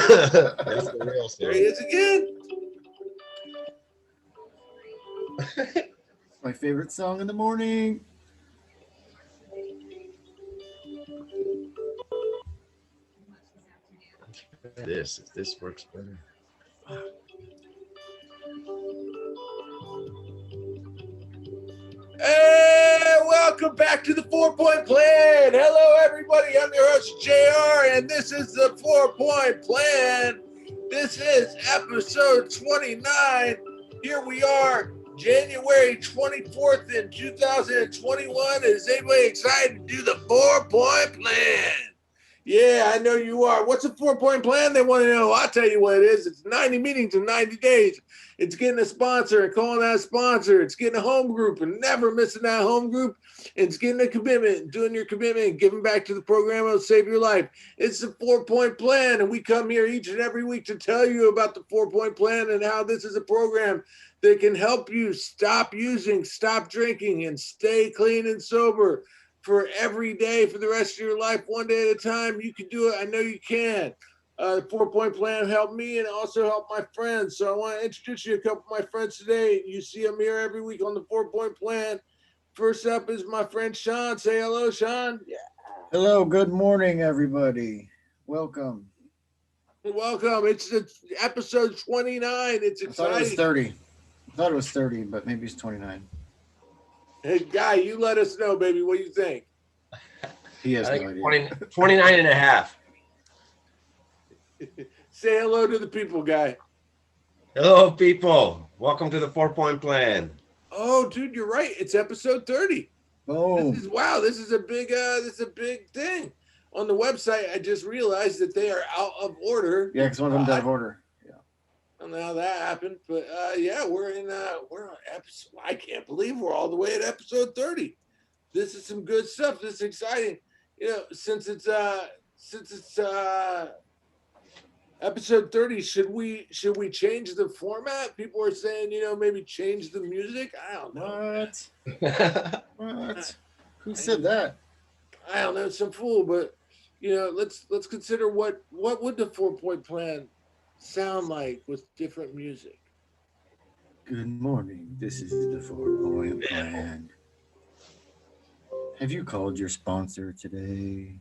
That's the real There he song. is again. My favorite song in the morning. This, if this works better. Hey, welcome back to the 4-Point Plan. Hello, everybody. I'm your host, JR, and this is the 4-Point Plan. This is episode 29. Here we are, January 24th in 2021. Is anybody excited to do the 4-Point Plan? Yeah, I know you are. What's a 4-Point Plan? They want to know. I'll tell you what it is. It's 90 meetings in 90 days. It's getting a sponsor and calling that sponsor. It's getting a home group and never missing that home group. It's getting a commitment, doing your commitment, and giving back to the program that'll save your life. It's the 4-Point Plan, and we come here each and every week to tell you about the 4-Point Plan and how this is a program that can help you stop using, stop drinking, and stay clean and sober for every day for the rest of your life, one day at a time. You can do it. I know you can. The 4-Point Plan helped me and also helped my friends. So I want to introduce you to a couple of my friends today. You see them here every week on the 4-Point Plan. First up is my friend Sean. Say hello, Sean. Yeah. Hello, good morning, everybody. Welcome. Welcome. It's episode 29. It's I thought it was exciting. 30. I thought it was 30, but maybe it's 29. Hey, Guy, you let us know, baby. What do you think? He has I no think idea. 29 and a half. Say hello to the people, Guy. Hello, people. Welcome to the 4-Point Plan. Oh, dude, you're right. It's episode 30. Boom. This is a big thing. On the website, I just realized that they are out of order. Yeah, because one of them's out of order. Yeah. I don't know how that happened, but yeah, we're on episode. I can't believe we're all the way at episode 30. This is some good stuff. This is exciting. You know, since it's episode 30, should we change the format? People are saying, maybe change the music. I don't know. What? Who said that? I don't know, some fool, but let's consider what would the 4-Point Plan sound like with different music. Good morning. This is the 4-Point Plan. Have you called your sponsor today?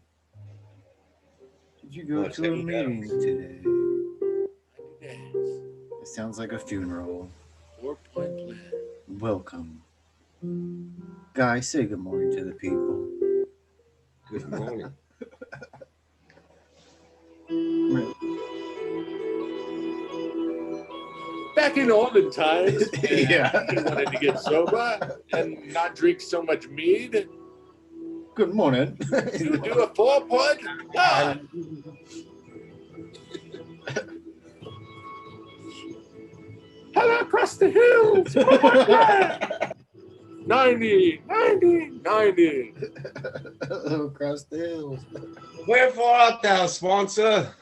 Did you go to a meeting today? It sounds like a funeral. 4-Point Plan. Welcome. Guy, say good morning to the people. Good morning. Back in olden times, Yeah. he wanted to get sober and not drink so much mead. Good morning. You would do a 4-Point Plan. Hello across the hills. 4-Point Plan. 90, 90, 90. Across the hills. Wherefore art thou, sponsor?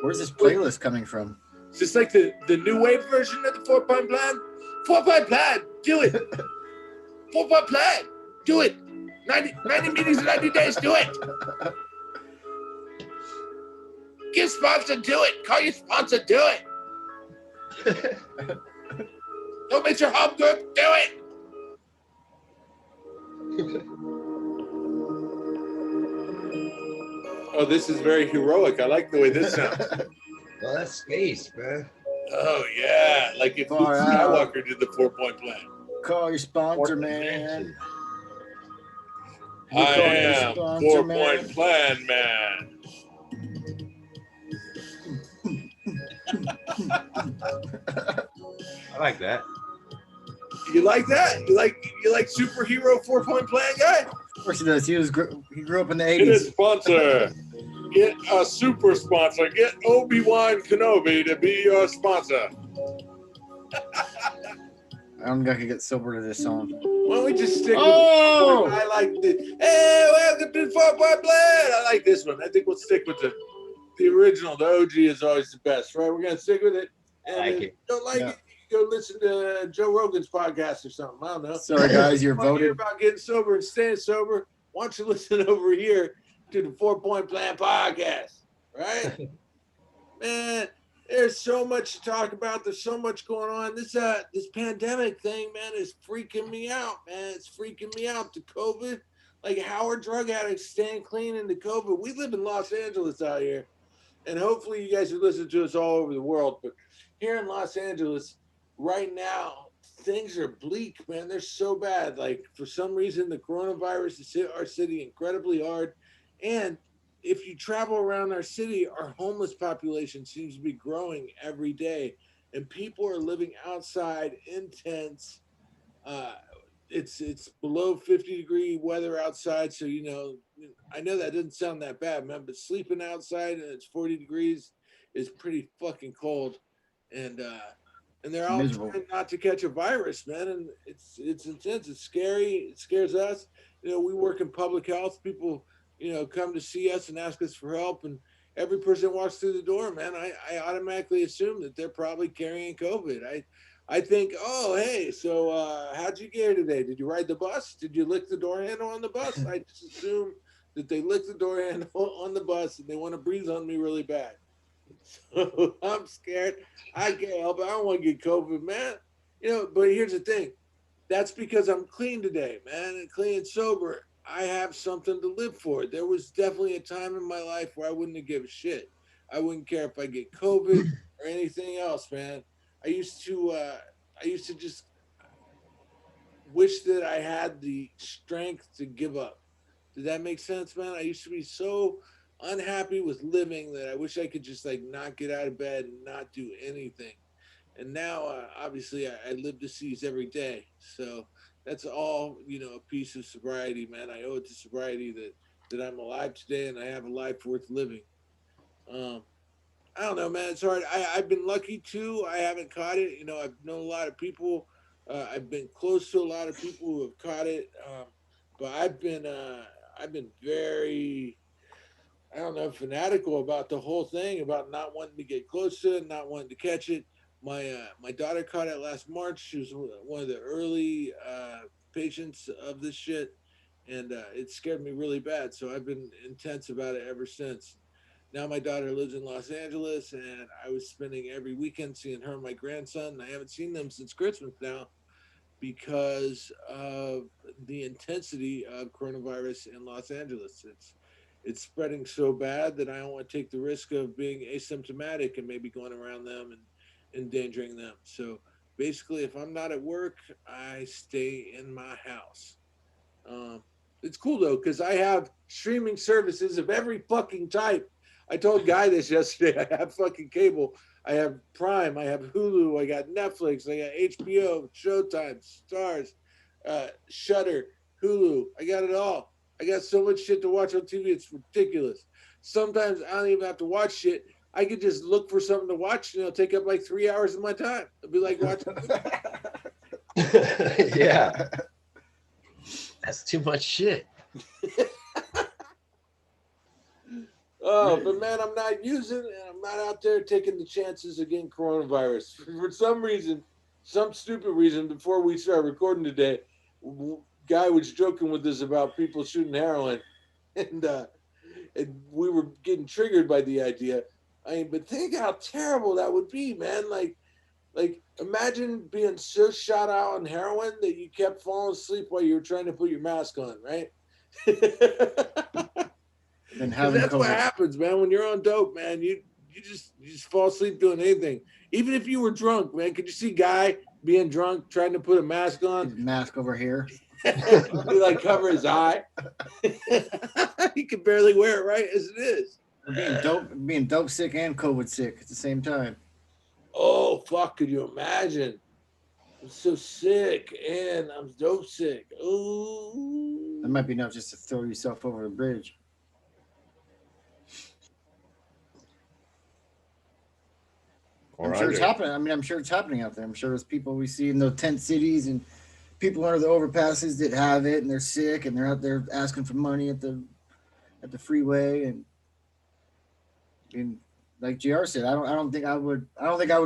Where's this playlist coming from? It's just like the new wave version of the 4-Point Plan. 4-Point Plan, do it. 4-Point Plan, do it. 90 meetings in 90 days, do it. Give sponsor, do it. Call your sponsor, do it. Don't miss your home group, do it. Oh, this is very heroic. I like the way this sounds. Well, that's space, man. Oh, yeah. Like if Luke Far out. Skywalker did the 4-Point Plan. Call your sponsor, Fourth man. dimension. I Call your am sponsor, 4-Point Plan Man. I like that. You like that? You like superhero 4-Point Plan guy? Of course he does. He grew up in the Get a 80s. sponsor. Get a super sponsor. Get Obi-Wan Kenobi to be your sponsor. I don't think I could get sober to this song. Why don't we just stick Oh! with I like this. Hey, welcome to 4-Point Plan. I like this one. I think we'll stick with the original. The OG is always the best, right? We're going to stick with it. And I like if it. you don't like Yeah. it, you go listen to Joe Rogan's podcast or something. I don't know. Sorry, guys, you're Want to hear voted. about getting sober and staying sober? why don't you listen over here to the 4 Point Plan podcast, right? Man, there's so much to talk about. There's so much going on. This pandemic thing, man, is freaking me out, man. It's freaking me out. The COVID, like how are drug addicts staying clean in the COVID? We live in Los Angeles out here, and hopefully you guys are listening to us all over the world. But here in Los Angeles, right now, things are bleak, man. They're so bad. Like for some reason, the coronavirus has hit our city incredibly hard, and if you travel around our city, our homeless population seems to be growing every day, and people are living outside in tents. Uh, it's below 50-degree weather outside, so I know that doesn't sound that bad, man. But sleeping outside and it's 40 degrees is pretty fucking cold, and they're all Miserable. trying not to catch a virus, man. And it's intense. It's scary. It scares us. We work in public health. People come to see us and ask us for help. And every person walks through the door, man, I automatically assume that they're probably carrying COVID. I think, oh, hey, so how'd you get here today? Did you ride the bus? Did you lick the door handle on the bus? I just assume that they licked the door handle on the bus and they want to breathe on me really bad. So I'm scared. I can't help it. I don't want to get COVID, man. But here's the thing. That's because I'm clean today, man, and clean and sober. I have something to live for. There was definitely a time in my life where I wouldn't have given a shit. I wouldn't care if I get COVID or anything else, man. I used to just wish that I had the strength to give up. Did that make sense, man? I used to be so unhappy with living that I wish I could just like not get out of bed and not do anything. And now, obviously, I live to seize every day. So that's all, a piece of sobriety, man. I owe it to sobriety that I'm alive today and I have a life worth living. I don't know, man. It's hard. I've been lucky too. I haven't caught it. I've known a lot of people. I've been close to a lot of people who have caught it. But I've been very, I don't know, fanatical about the whole thing, about not wanting to get close to it, not wanting to catch it. My daughter caught it last March. She was one of the early patients of this shit, and it scared me really bad. So I've been intense about it ever since. Now my daughter lives in Los Angeles, and I was spending every weekend seeing her and my grandson. I haven't seen them since Christmas now because of the intensity of coronavirus in Los Angeles. It's spreading so bad that I don't want to take the risk of being asymptomatic and maybe going around them and endangering them. So basically, if I'm not at work, I stay in my house. It's cool though, because I have streaming services of every fucking type. I told Guy this yesterday. I have fucking cable. I have Prime. I have Hulu. I got Netflix. I got HBO, Showtime, Stars, Shudder, Hulu. I got it all. I got so much shit to watch on TV. It's ridiculous. Sometimes I don't even have to watch shit. I could just look for something to watch and it'll take up like 3 hours of my time. It'll be like watching. Yeah. That's too much shit. Oh, but man, I'm not using it. I'm not out there taking the chances of getting coronavirus. For some reason, some stupid reason, before we started recording today, Guy was joking with us about people shooting heroin. And we were getting triggered by the idea. But think how terrible that would be, man. Like imagine being so shot out on heroin that you kept falling asleep while you were trying to put your mask on, right? And that's what happens, man. When you're on dope, man, you just fall asleep doing anything. Even if you were drunk, man. Could you see Guy being drunk trying to put a mask on? His mask over here. He like cover his eye. He can barely wear it right as it is. Being dope sick and COVID sick at the same time. Oh fuck! Could you imagine? I'm so sick and I'm dope sick. Oh, That might be enough just to throw yourself over the bridge. I'm sure it's happening. I mean, I'm sure it's happening out there. I'm sure there's people we see in those tent cities and people under the overpasses that have it and they're sick and they're out there asking for money at the freeway and like JR said, I don't think I would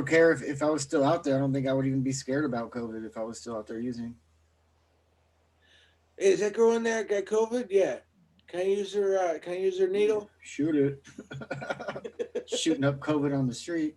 care if I was still out there. I don't think I would even be scared about COVID if I was still out there using. Hey, is that girl in there got COVID? Yeah. Can I use her? Can I use her needle? Shoot it. Shooting up COVID on the street.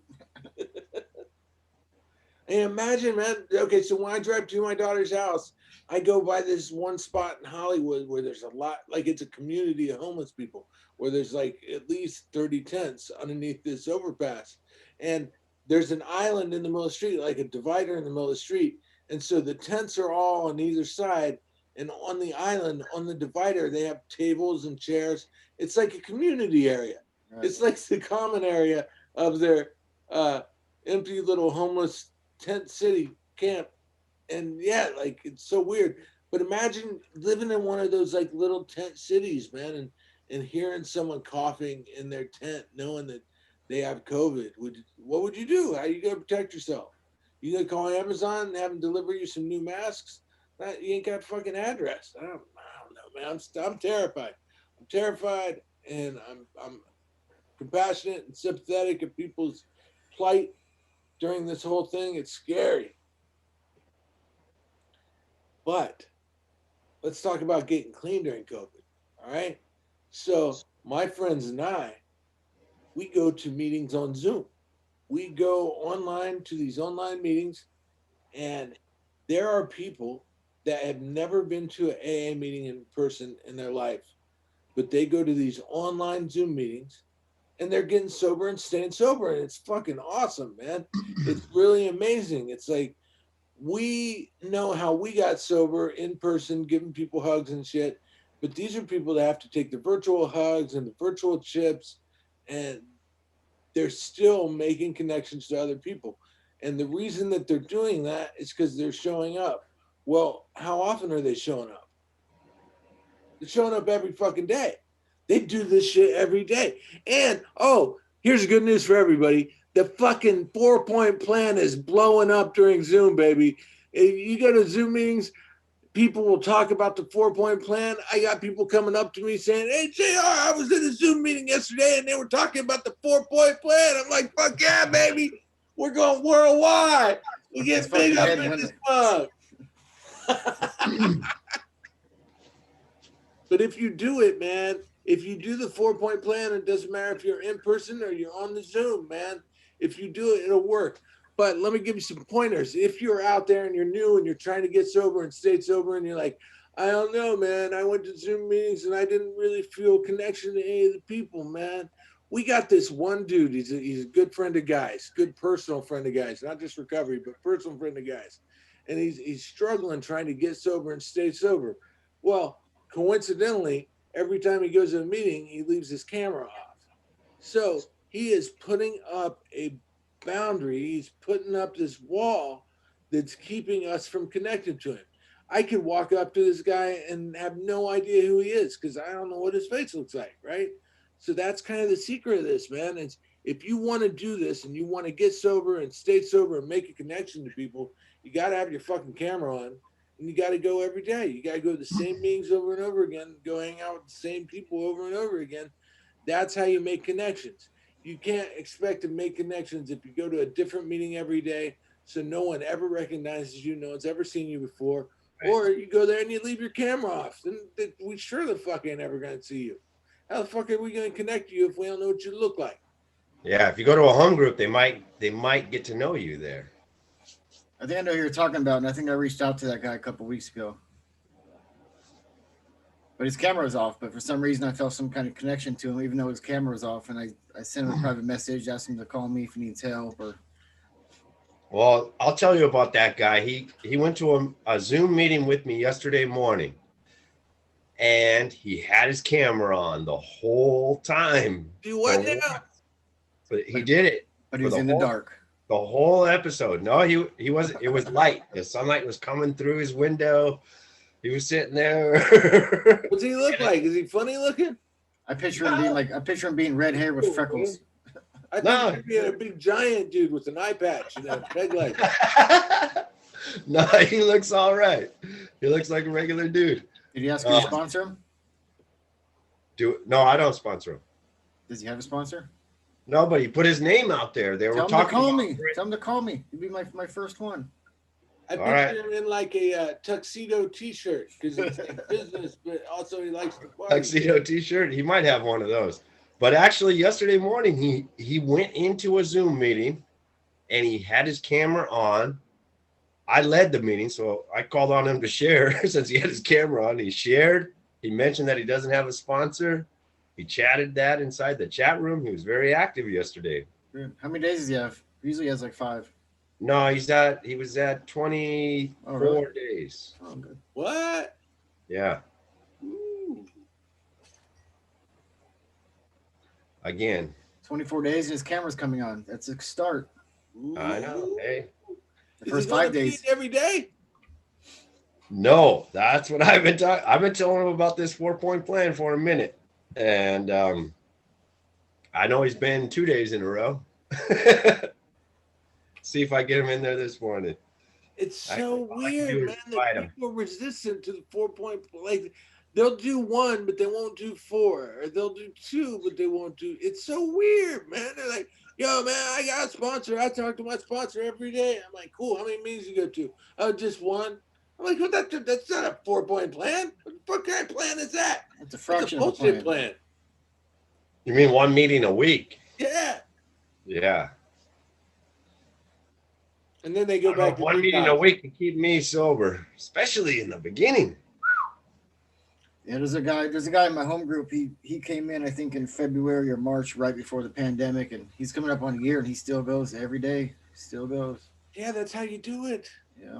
And imagine, man. Okay, so when I drive to my daughter's house, I go by this one spot in Hollywood where there's a lot, like it's a community of homeless people, where there's like at least 30 tents underneath this overpass, and there's an island in the middle of the street, like a divider in the middle of the street, and so the tents are all on either side, and on the island, on the divider, they have tables and chairs. It's like a community area. Right. It's like the common area of their empty little homeless tent city camp. And yeah, like it's so weird. But imagine living in one of those like little tent cities, man, and hearing someone coughing in their tent, knowing that they have COVID. What would you do? How are you gonna protect yourself? You gonna call Amazon and have them deliver you some new masks? You ain't got a fucking address. I don't know, man. I'm terrified. I'm terrified, and I'm compassionate and sympathetic of people's plight during this whole thing. It's scary. But let's talk about getting clean during COVID. All right. So my friends and I, we go to meetings on Zoom. We go online to these online meetings, and there are people that have never been to an AA meeting in person in their life, but they go to these online Zoom meetings and they're getting sober and staying sober. And it's fucking awesome, man. It's really amazing. It's like, we know how we got sober in person, giving people hugs and shit, but these are people that have to take the virtual hugs and the virtual chips, and they're still making connections to other people. And the reason that they're doing that is because they're showing up. Well, how often are they showing up? They're showing up every fucking day. They do this shit every day. And, oh, here's good news for everybody. The fucking 4-point plan is blowing up during Zoom, baby. If you go to Zoom meetings, people will talk about the 4-point plan. I got people coming up to me saying, hey, JR, I was in a Zoom meeting yesterday and they were talking about the 4-point plan. I'm like, fuck yeah, baby. We're going worldwide. We get big up in this mug. But if you do it, man, if you do the 4-point plan, it doesn't matter if you're in person or you're on the Zoom, man. If you do it, it'll work. But let me give you some pointers. If you're out there and you're new and you're trying to get sober and stay sober and you're like, I don't know, man, I went to Zoom meetings and I didn't really feel connection to any of the people, man. We got this one dude. He's a good friend of guys, good personal friend of guys, not just recovery, but personal friend of guys. And he's struggling trying to get sober and stay sober. Well, coincidentally, every time he goes to a meeting, he leaves his camera off. So he is putting up a boundary. He's putting up this wall that's keeping us from connecting to him. I could walk up to this guy and have no idea who he is because I don't know what his face looks like, right? So that's kind of the secret of this, man. It's if you want to do this and you want to get sober and stay sober and make a connection to people, you got to have your fucking camera on. And you got to go every day. You got to go to the same meetings over and over again, go hang out with the same people over and over again. That's how you make connections. You can't expect to make connections if you go to a different meeting every day so no one ever recognizes you, no one's ever seen you before, or you go there and you leave your camera off. Then we sure the fuck ain't ever going to see you. How the fuck are we going to connect you if we don't know what you look like? Yeah, if you go to a home group, they might get to know you there. I think I know who you're talking about, and I think I reached out to that guy a couple weeks ago. But his camera was off, but for some reason I felt some kind of connection to him, even though his camera was off, and I sent him a private message, asked him to call me if he needs help. Well, I'll tell you about that guy. He went to a Zoom meeting with me yesterday morning, and he had his camera on the whole time. Do what now? But he did it. But he was in the dark. The whole episode. No, he wasn't. It was light. The sunlight was coming through his window. He was sitting there. What's he look like? Is he funny looking? I picture him being red hair with freckles. I think he'd be a big giant dude with an eye patch and a peg leg. No, he looks all right. He looks like a regular dude. Did he ask you to sponsor him? No, I don't sponsor him. Does he have a sponsor? No, but he put his name out there. They were talking. Tell him to call me. He'd be my first one. I All picture right. him in like a tuxedo T-shirt because it's like business, but also he likes to party. Tuxedo T-shirt. He might have one of those. But actually, yesterday morning, he went into a Zoom meeting, and he had his camera on. I led the meeting, so I called on him to share since he had his camera on. He shared. He mentioned that he doesn't have a sponsor. He chatted that inside the chat room. He was very active yesterday. Good. How many days does he have? Usually he has like 5. No, he was at 24 really? days. Oh, good. What? Yeah. Ooh. Again, 24 days and his camera's coming on. That's a start. I know. Hey, The Is first he going 5 to days. meet every day? no, that's what I've been talking. I've been telling him about this 4-point plan for a minute, and I know he's been 2 days in a row. See if I get him in there this morning. It's so I can do weird, it man. fight That 'em. people are resistant to the 4-point. Like they'll do 1, but they won't do 4, or they'll do 2, but they won't do. It's so weird, man. They're like, "Yo, man, I got a sponsor. I talk to my sponsor every day." I'm like, "Cool. How many meetings you go to?" "Oh, just 1." I'm like, "What? That's not a 4-point plan. What kind of plan is that? That's a That's a fraction of a bullshit plan. plan." You mean one meeting a week? Yeah. Yeah. And then they go back to one meeting a week can keep me sober, especially in the beginning. Yeah, there's a guy in my home group. He came in, I think, in February or March, right before the pandemic, and he's coming up on a year, and he still goes every day. Still goes. Yeah, that's how you do it. Yeah,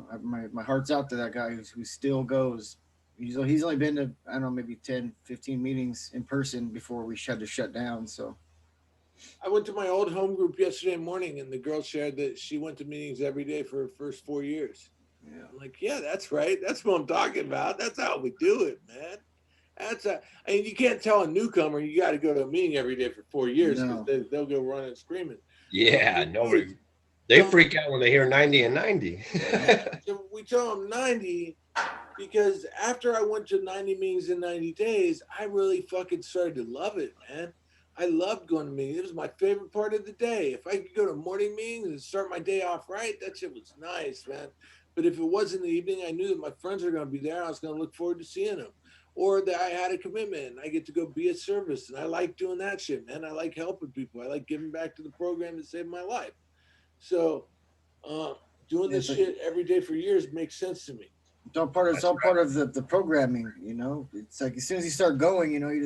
my heart's out to that guy who still goes. He's only been to, I don't know, maybe 10, 15 meetings in person before we had to shut down. So I went to my old home group yesterday morning, and the girl shared that she went to meetings every day for her first 4 years. yeah, I'm like, yeah, that's right. That's what I'm talking about. That's how we do it, man. I mean, you can't tell a newcomer you got to go to a meeting every day for 4 years because No. they'll go running screaming. Yeah, nobody. They freak out when they hear 90 and 90. So we tell them 90 because after I went to 90 meetings in 90 days, I really fucking started to love it, man. I loved going to meetings. It was my favorite part of the day. If I could go to morning meetings and start my day off right, that shit was nice, man. But if it was in the evening, I knew that my friends were going to be there. I was going to look forward to seeing them. Or that I had a commitment and I get to go be of service. And I like doing that shit, man. I like helping people. I like giving back to the program that saved my life. So doing this shit every day for years makes sense to me. it's all part of the programming. You know, it's like as soon as you start going, you know, you're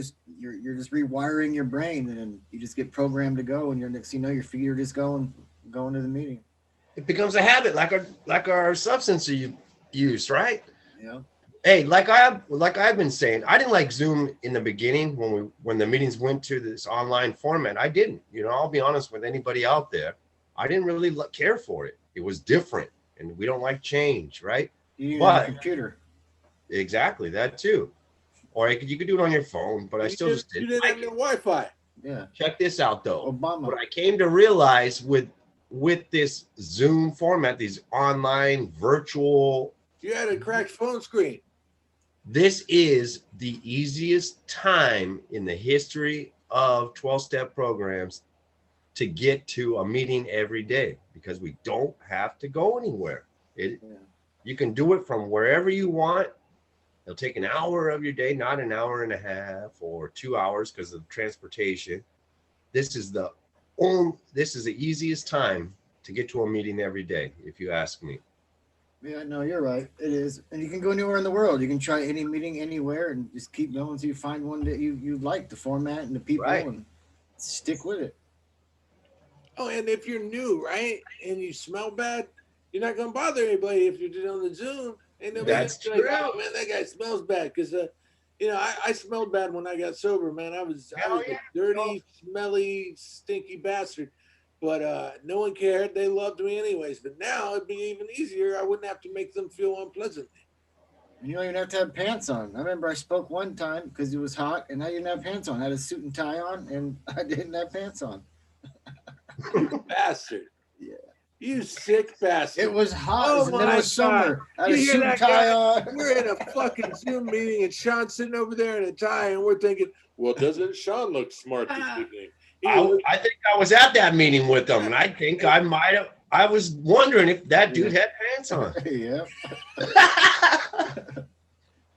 just rewiring your brain, and then you just get programmed to go, and next thing you know, your feet are just going to the meeting. It becomes a habit, like our substance use, right? Yeah. Hey, like I've been saying, I didn't like Zoom in the beginning when the meetings went to this online format. I didn't. You know, I'll be honest with anybody out there. I didn't really care for it. It was different, and we don't like change, right? You need a computer. Exactly, that too. Or you could do it on your phone, but I still just didn't. You didn't have no Wi-Fi. Yeah. Check this out, though. Obama. What I came to realize with this Zoom format, these online virtual, You had a cracked phone screen. this is the easiest time in the history of 12-step programs to get to a meeting every day because we don't have to go anywhere. You can do it from wherever you want. It'll take an hour of your day, not an hour and a half or 2 hours because of transportation. This is the easiest time to get to a meeting every day, if you ask me. Yeah, no, you're right. It is. And you can go anywhere in the world. You can try any meeting anywhere and just keep going until you find one that you like, the format and the people, Right. and stick with it. Oh, and if you're new, right, and you smell bad, you're not going to bother anybody if you did it on the Zoom. And That's like, true. oh, man, that guy smells bad. Because, you know, I smelled bad when I got sober, man. I was a dirty, smelly, stinky bastard. But no one cared. They loved me anyways. But now it'd be even easier. I wouldn't have to make them feel unpleasantly. And you don't even have to have pants on. I remember I spoke one time because it was hot, and I didn't have pants on. I had a suit and tie on, and I didn't have pants on. You bastard. Yeah. You sick bastard. It was hot. Oh It was in the middle my of summer. I had You a hear suit and that tie guy? on. We're in a fucking Zoom meeting, and Sean's sitting over there in a tie, and we're thinking, well, doesn't Sean look smart this evening? I think I was at that meeting with them, and I think I might I was wondering if that dude had pants on. Yeah.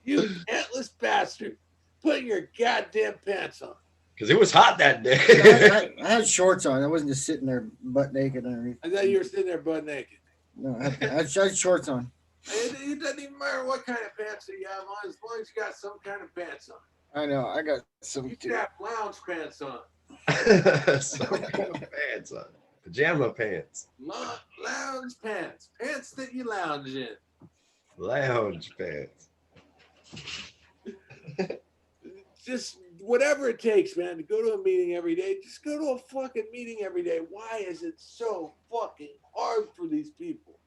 You pantless bastard. Put your goddamn pants on. Because it was hot that day. I had shorts on. I wasn't just sitting there butt naked underneath. I thought you were sitting there butt naked. No, I had shorts on. It doesn't even matter what kind of pants that you have on, as long as you got some kind of pants on. I know. I got some. You should have lounge pants on. Some kind of pants on. Pajama pants. Lounge pants. Pants that you lounge in. Lounge pants. Just whatever it takes, man, to go to a meeting every day. Just go to a fucking meeting every day. Why is it so fucking hard for these people?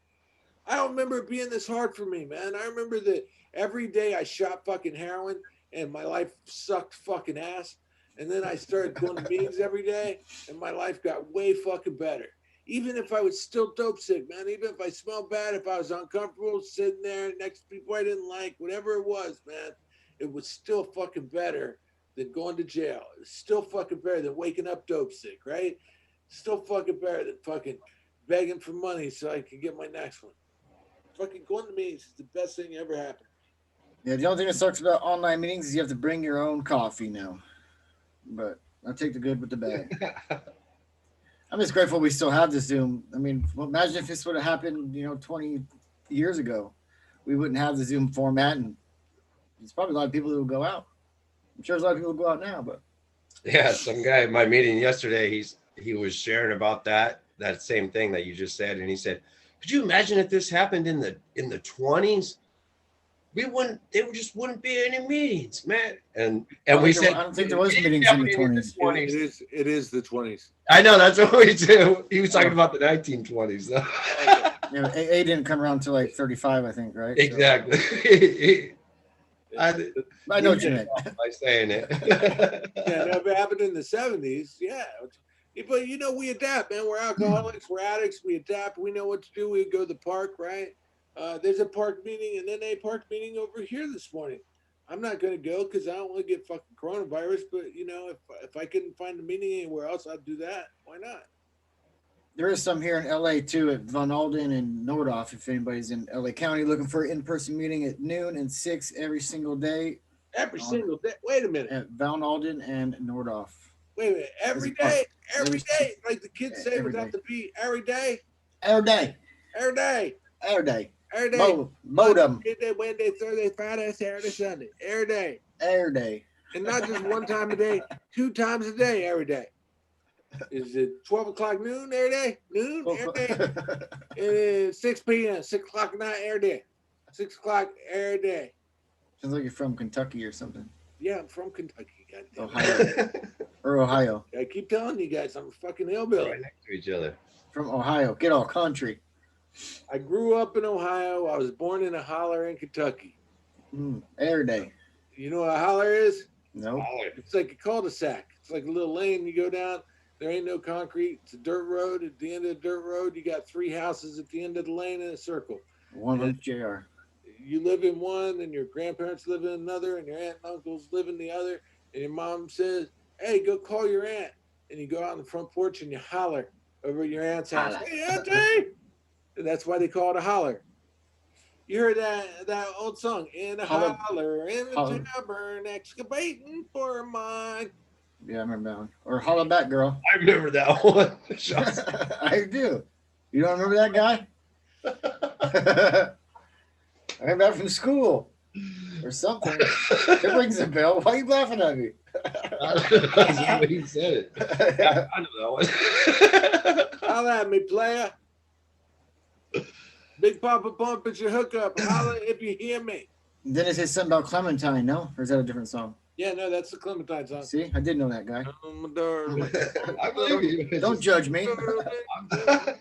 I don't remember it being this hard for me, man. I remember that every day I shot fucking heroin and my life sucked fucking ass. And then I started going to meetings every day and my life got way fucking better. Even if I was still dope sick, man, even if I smelled bad, if I was uncomfortable sitting there next to people I didn't like, whatever it was, man, it was still fucking better than going to jail. It was still fucking better than waking up dope sick, right? Still fucking better than fucking begging for money so I could get my next one. Fucking going to meetings is the best thing ever happened. Yeah, the only thing that sucks about online meetings is you have to bring your own coffee now. But I'll take the good with the bad. I'm just grateful we still have the Zoom. I mean, imagine if this would have happened, 20 years ago. We wouldn't have the Zoom format, and there's probably a lot of people who will go out. I'm sure there's a lot of people who go out now, but Yeah, some guy at my meeting yesterday, he was sharing about that same thing that you just said, and he said, "Could you imagine if this happened in the 20s? There just wouldn't be any meetings, man." And we said, I don't think there was meetings in the 20s. It is the 20s. I know, that's what we do. He was talking about the 1920s, though. Yeah, A didn't come around until like 35, I think, right? Exactly. So, I know what you meant. By saying it. Yeah, no, if it happened in the 70s, yeah. But we adapt, man. We're alcoholics, we're addicts, we adapt, we know what to do. We go to the park, right? There's a park meeting and then a park meeting over here this morning. I'm not going to go because I don't want to get fucking coronavirus, but if I couldn't find a meeting anywhere else, I'd do that. Why not? There is some here in LA too at Van Alden and Nordhoff. If anybody's in LA County looking for an in-person meeting at noon and 6 every single day. Every single day. Wait a minute. At Van Alden and Nordhoff. Wait a minute. Every day. Every day. Like the kids say without the P. Every day. Every day. Every day. Every day. Every day. Modem. Tuesday, Wednesday, Thursday, Friday, Saturday, Sunday. Every day. Every day. And not just one time a day, 2 times a day, every day. Is it 12 o'clock noon every day? Noon every day. It is 6 p.m., 6 o'clock at night every day. 6 o'clock every day. Sounds like you're from Kentucky or something. Yeah, I'm from Kentucky. Goddamn. Ohio. Or Ohio. I keep telling you guys, I'm a fucking hillbilly. Right next to each other. From Ohio. Get all country. I grew up in Ohio. I was born in a holler in Kentucky. Every day. You know what a holler is? No. It's like a cul-de-sac. It's like a little lane you go down. There ain't no concrete. It's a dirt road. At the end of the dirt road, you got 3 houses at the end of the lane in a circle. One of them, JR. You live in one, and your grandparents live in another, and your aunt and uncles live in the other. And your mom says, "Hey, go call your aunt." And you go out on the front porch and you holler over at your aunt's house. Holler. "Hey, Auntie!" And that's why they call it a holler. You heard that old song, "In a holler, in a tavern, excavating for mine." Yeah, I remember that one. Or Holla Back Girl. I remember that one. I do. You don't remember that guy? I remember that from school or something. It rings a bell. Why are you laughing at me? That's what he said it. Yeah, I know that one. Holla at me, player. Big Papa Pump is your hookup. Holla if you hear me. Then it says something about Clementine, no? Or is that a different song? Yeah, no, that's the Clementine song. See, I did know that guy. Oh, my darling. I believe you. Don't judge me. I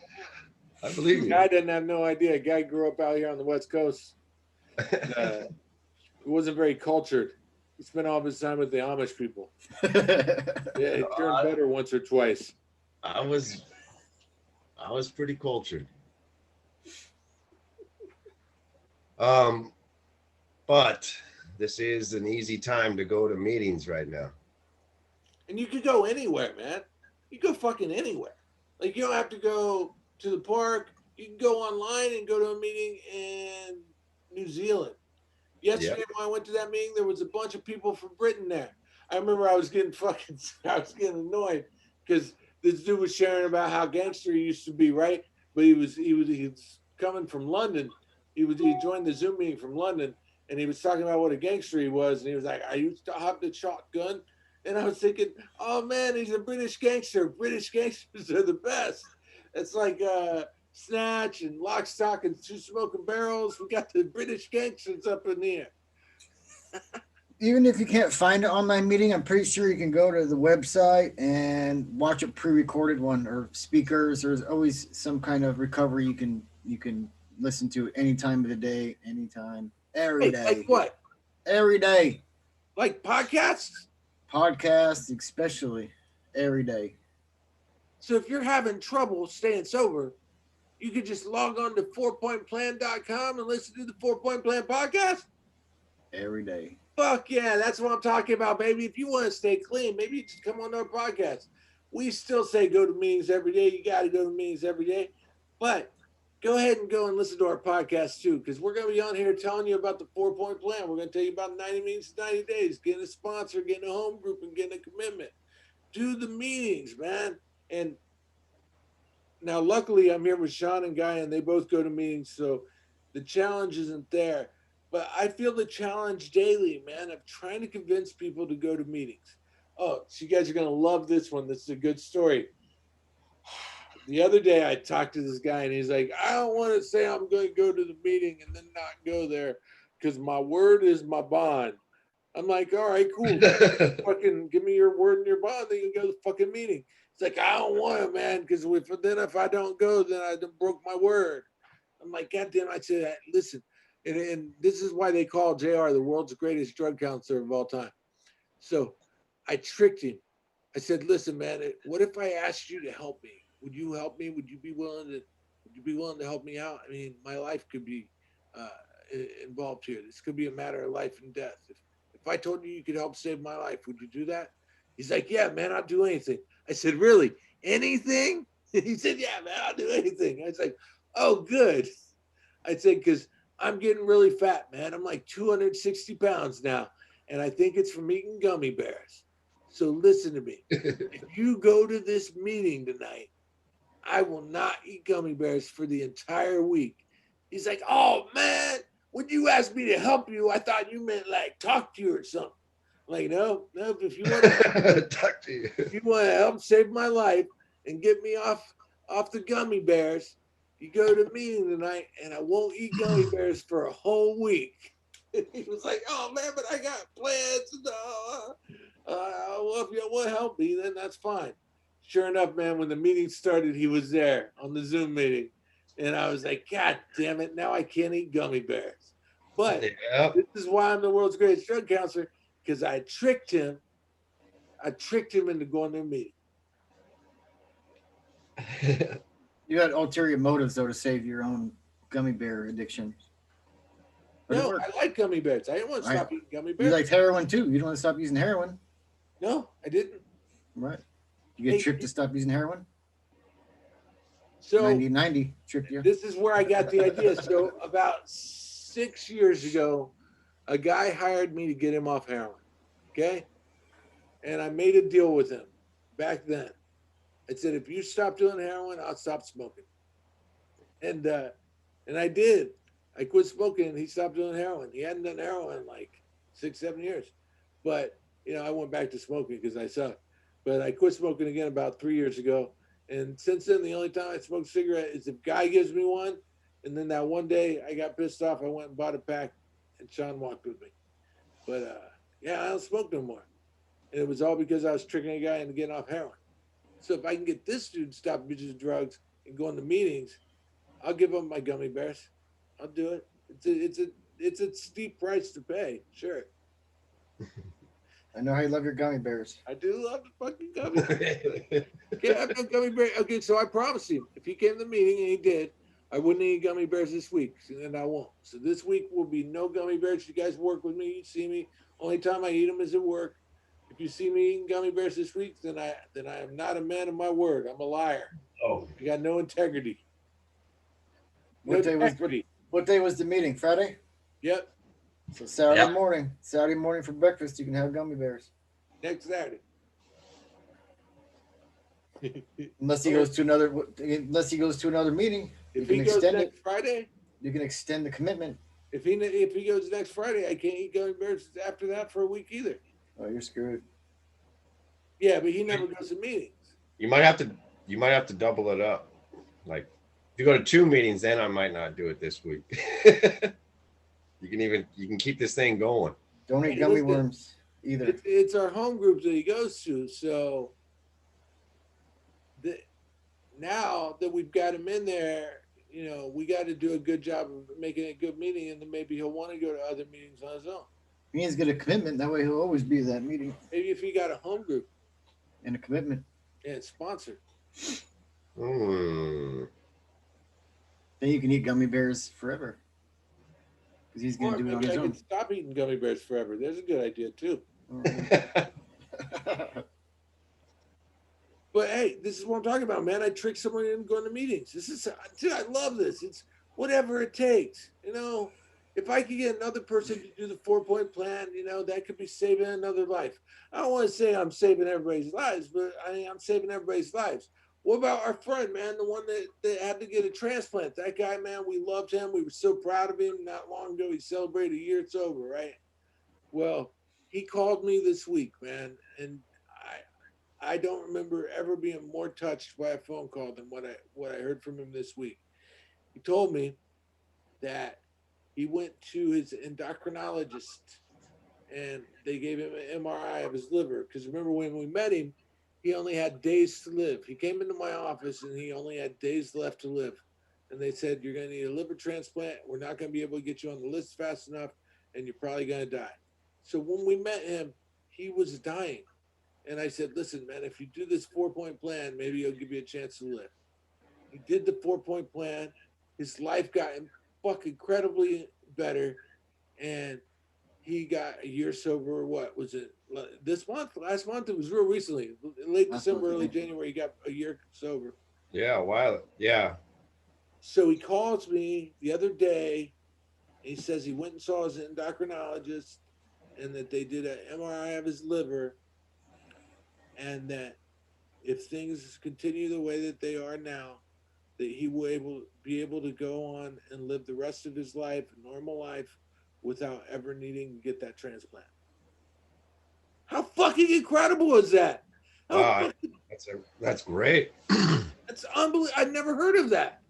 believe you. Guy didn't have no idea. Guy grew up out here on the West Coast. He wasn't very cultured. He spent all of his time with the Amish people. Yeah, he turned better once or twice. I was pretty cultured. But this is an easy time to go to meetings right now. And you could go anywhere, man. You go fucking anywhere. Like, you don't have to go to the park. You can go online and go to a meeting in New Zealand. Yesterday when I went to that meeting, there was a bunch of people from Britain there. I remember I was getting annoyed because this dude was sharing about how gangster he used to be, right? But he was coming from London. He joined the Zoom meeting from London, and he was talking about what a gangster he was, and he was like, "I used to have the shotgun," and I was thinking, "Oh man, he's a British gangster. British gangsters are the best." It's like Snatch and Lock, Stock, and Two Smoking Barrels. We got the British gangsters up in here. Even if you can't find an online meeting, I'm pretty sure you can go to the website and watch a pre-recorded one or speakers. There's always some kind of recovery you can listen to any time of the day, anytime, every day. Like what? Every day. Like podcasts? Podcasts, especially every day. So if you're having trouble staying sober, you could just log on to 4pointplan.com and listen to the 4-Point Plan podcast? Every day. Fuck yeah, that's what I'm talking about, baby. If you want to stay clean, maybe you just come on our podcast. We still say go to meetings every day. You got to go to meetings every day. But go ahead and go and listen to our podcast too, because we're going to be on here telling you about the 4-Point Plan. We're going to tell you about 90 meetings in 90 days, getting a sponsor, getting a home group, and getting a commitment. Do the meetings, man. And now, luckily, I'm here with Sean and Guy, and they both go to meetings, so the challenge isn't there. But I feel the challenge daily, man, of trying to convince people to go to meetings. Oh, so you guys are going to love this one. This is a good story. The other day, I talked to this guy, and he's like, I don't want to say I'm going to go to the meeting and then not go there because my word is my bond. I'm like, all right, cool. Fucking give me your word and your bond, then you go to the fucking meeting. It's like, I don't want it, man, because if I don't go, then I broke my word. I'm like, God damn, I said, listen. And this is why they call JR the world's greatest drug counselor of all time. So I tricked him. I said, listen, man, what if I asked you to help me? Would you help me? Would you be willing to help me out? I mean, my life could be involved here. This could be a matter of life and death. If I told you you could help save my life, would you do that? He's like, yeah, man, I'll do anything. I said, really? Anything? He said, yeah, man, I'll do anything. I was like, oh, good. I said, because I'm getting really fat, man. I'm like 260 pounds now, and I think it's from eating gummy bears. So listen to me. If you go to this meeting tonight, I will not eat gummy bears for the entire week. He's like, oh, man, when you asked me to help you, I thought you meant like talk to you or something. Like, no, if you want to talk to you, if you want to help save my life and get me off the gummy bears, you go to a meeting tonight, and I won't eat gummy bears for a whole week. He was like, oh, man, but I got plans. Well, if you want to help me, then that's fine. Sure enough, man, when the meeting started, he was there on the Zoom meeting. And I was like, God damn it, now I can't eat gummy bears. But This is why I'm the world's greatest drug counselor, because I tricked him. Into going to a meeting. You had ulterior motives, though, to save your own gummy bear addiction. But no, I like gummy bears. I didn't want to stop eating gummy bears. You liked heroin, too. You don't want to stop using heroin. No, I didn't. Right. You get tricked to stop using heroin? So 90 tricked you. This is where I got the idea. So about 6 years ago, a guy hired me to get him off heroin. Okay? And I made a deal with him back then. I said, if you stop doing heroin, I'll stop smoking. And I did. I quit smoking and he stopped doing heroin. He hadn't done heroin in like 6-7 years. But, I went back to smoking because I sucked. But I quit smoking again about 3 years ago. And since then, the only time I smoke a cigarette is if Guy gives me one. And then that one day I got pissed off. I went and bought a pack and Sean walked with me. But I don't smoke no more. And it was all because I was tricking a guy into getting off heroin. So if I can get this dude to stop using drugs and going to meetings, I'll give up my gummy bears. I'll do it. It's a steep price to pay. Sure. I know how you love your gummy bears. I do love the fucking gummy bears. Can't have no gummy bears. Okay, so I promised him if he came to the meeting, and he did, I wouldn't eat gummy bears this week, and I won't. So this week will be no gummy bears. You guys work with me. You see me. Only time I eat them is at work. If you see me eating gummy bears this week, then I am not a man of my word. I'm a liar. Oh, You got no integrity. What day was Integrity. what day was the meeting? Friday. Yep, So Saturday Yeah. morning. Saturday morning for breakfast, you can have gummy bears. next Saturday. Unless he goes to another meeting, you If he can goes extend next it. Friday, You can extend the commitment. if he goes next Friday, I can't eat gummy bears after that for a week either. Oh, you're screwed. Yeah, but he never goes to meetings. You might have to double it up. Like if you go to 2 meetings, then I might not do it this week. you can keep this thing going. Don't eat Hey, gummy listen, worms either. It's our home group that he goes to. So now that we've got him in there, we got to do a good job of making it a good meeting, and then maybe he'll want to go to other meetings on his own. He needs to get a commitment. That way, he'll always be at that meeting. Maybe if he got a home group And a commitment. and sponsored. Hmm. Then you can eat gummy bears forever. Because he's going Or to do it on maybe his I own. can stop eating gummy bears forever. There's a good idea too. But hey, this is what I'm talking about, man. I trick someone into going to meetings. Dude, I love this. It's whatever it takes. If I could get another person to do the 4-point plan, that could be saving another life. I don't want to say I'm saving everybody's lives, but I'm saving everybody's lives. What about our friend, man, the one that had to get a transplant? That guy, man, we loved him. We were so proud of him. Not long ago, he celebrated a year it's over, right? Well, he called me this week, man, and I don't remember ever being more touched by a phone call than what I heard from him this week. He told me that he went to his endocrinologist and they gave him an MRI of his liver. Because remember when we met him, he only had days to live. He came into my office and he only had days left to live. And they said, you're going to need a liver transplant. We're not going to be able to get you on the list fast enough and you're probably going to die. So when we met him, he was dying. And I said, listen, man, if you do this 4-point plan, maybe it'll give you a chance to live. He did the 4-point plan. His life got fucking incredibly better. And he got a year sober. What was it? This month? Last month? It was real recently. Late December, early January, he got a year sober. Yeah, wow. Yeah. So he calls me the other day. He says he went and saw his endocrinologist and that they did an MRI of his liver. And that if things continue the way that they are now, that he will be able to go on and live the rest of his life, a normal life, without ever needing to get that transplant. How fucking incredible is that? Wow, that's great. That's unbelievable. I've never heard of that.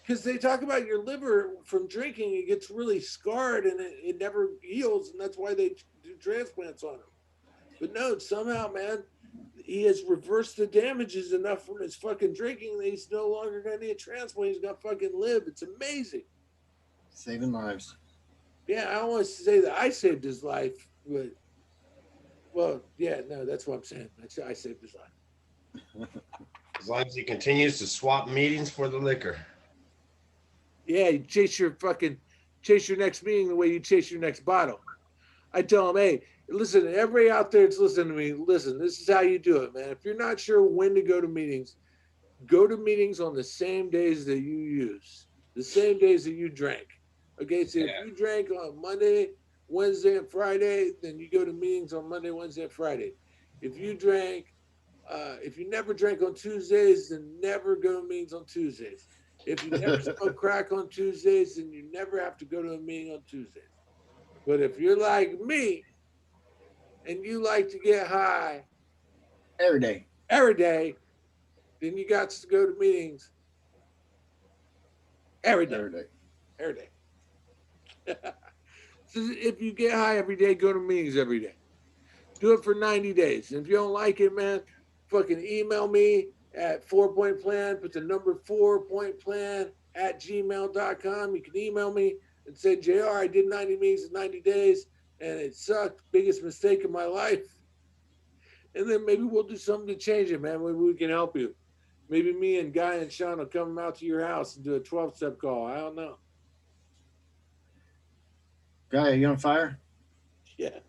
Because they talk about your liver from drinking, it gets really scarred and it never heals, and that's why they do transplants on him. But no, somehow, man, he has reversed the damages enough from his fucking drinking that he's no longer going to need a transplant. He's going to fucking live. It's amazing. Saving lives. Yeah, I don't want to say that I saved his life, but, well, yeah, no, that's what I'm saying. I saved his life. As long as he continues to swap meetings for the liquor. Yeah, you chase your next meeting the way you chase your next bottle. I tell him, hey, listen, everybody out there that's listening to me, listen, this is how you do it, man. If you're not sure when to go to meetings on the same days that you use, the same days that you drank. Okay, so if you drank on Monday, Wednesday, and Friday, then you go to meetings on Monday, Wednesday, and Friday. If you never drank on Tuesdays, then never go to meetings on Tuesdays. If you never smoke crack on Tuesdays, then you never have to go to a meeting on Tuesdays. But if you're like me and you like to get high every day, then you got to go to meetings every day. So if you get high every day, go to meetings every day. Do it for 90 days. And if you don't like it, man, fucking email me at 4-point-plan, put the number 4-point-plan at gmail.com. You can email me and say, JR, I did 90 meetings in 90 days and it sucked. Biggest mistake of my life. And then maybe we'll do something to change it, man. Maybe we can help you. Maybe me and Guy and Sean will come out to your house and do a 12-step call. I don't know. Guy, are you on fire? Yeah.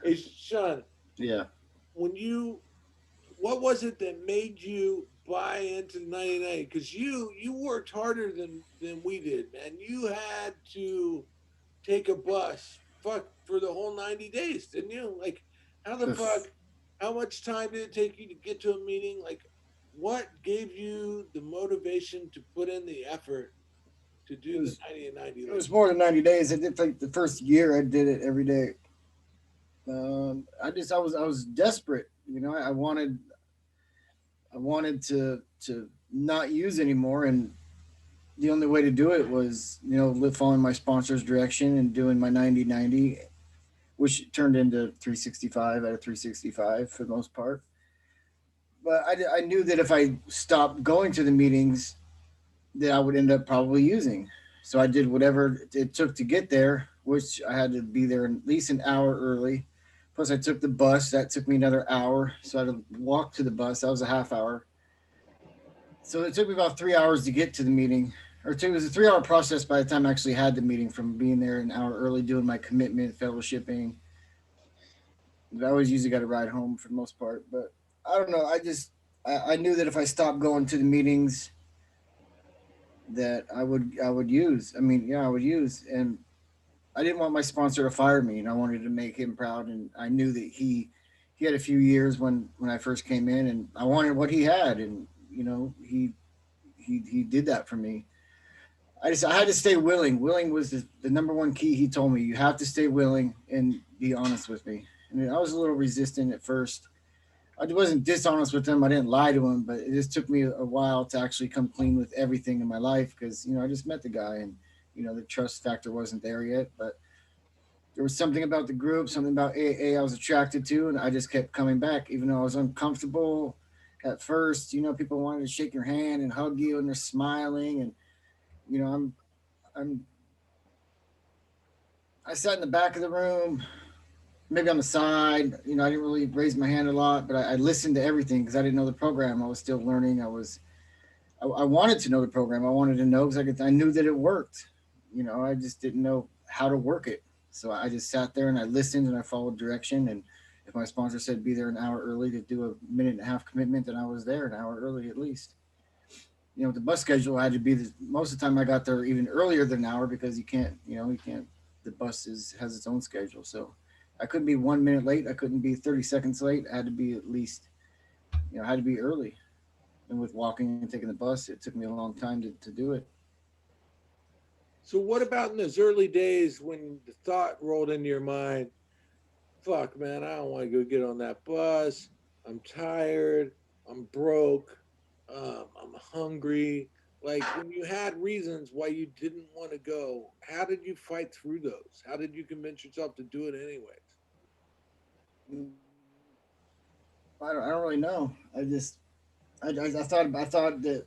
Hey, Sean. Yeah. What was it that made you buy into 99 because you worked harder than we did, man. You had to take a bus for the whole 90 days, didn't you? Like, how the fuck, how much time did it take you to get to a meeting? Like, what gave you the motivation to put in the effort to It do the was 90 and 90? it Like, was more than 90 days. I did like the first year I did it every day. I was desperate. You know, I wanted to not use anymore, and the only way to do it was, following my sponsor's direction and doing my 90/90, which turned into 365 out of 365 for the most part. But I knew that if I stopped going to the meetings, that I would end up probably using. So I did whatever it took to get there, which I had to be there at least an hour early. Plus, I took the bus. That took me another hour. So I had to walk to the bus. That was a half hour. So it took me about 3 hours to get to the meeting. It was a 3 hour process by the time I actually had the meeting, from being there an hour early, doing my commitment, fellowshipping. I always usually got a ride home for the most part. But I don't know. I knew that if I stopped going to the meetings, that I would use. I mean, yeah, I would use, and I didn't want my sponsor to fire me, and I wanted to make him proud. And I knew that he had a few years when I first came in, and I wanted what he had, and he did that for me. I had to stay willing. Willing was the number one key. He told me, you have to stay willing and be honest with me. And I was a little resistant at first. I wasn't dishonest with him. I didn't lie to him, but it just took me a while to actually come clean with everything in my life, because I just met the guy, and the trust factor wasn't there yet. But there was something about the group, something about AA I was attracted to, and I just kept coming back, even though I was uncomfortable at first. People wanted to shake your hand and hug you, and they're smiling, and you know, I'm I'm I sat in the back of the room, maybe on the side. I didn't really raise my hand a lot, but I listened to everything because I didn't know the program. I was still learning. I wanted to know the program. I wanted to know because I knew that it worked. I just didn't know how to work it. So I just sat there and I listened and I followed direction. And if my sponsor said be there an hour early to do a minute and a half commitment, then I was there an hour early at least. The bus schedule had to be most of the time I got there even earlier than an hour, because you can't. The bus has its own schedule, so I couldn't be 1 minute late. I couldn't be 30 seconds late. I had to be at least, I had to be early. And with walking and taking the bus, it took me a long time to do it. so what about in those early days when the thought rolled into your mind, fuck, man, I don't want to go get on that bus. I'm tired. I'm broke. I'm hungry. Like, when you had reasons why you didn't want to go, how did you fight through those? How did you convince yourself to do it anyways? Mm, I don't really know. I thought that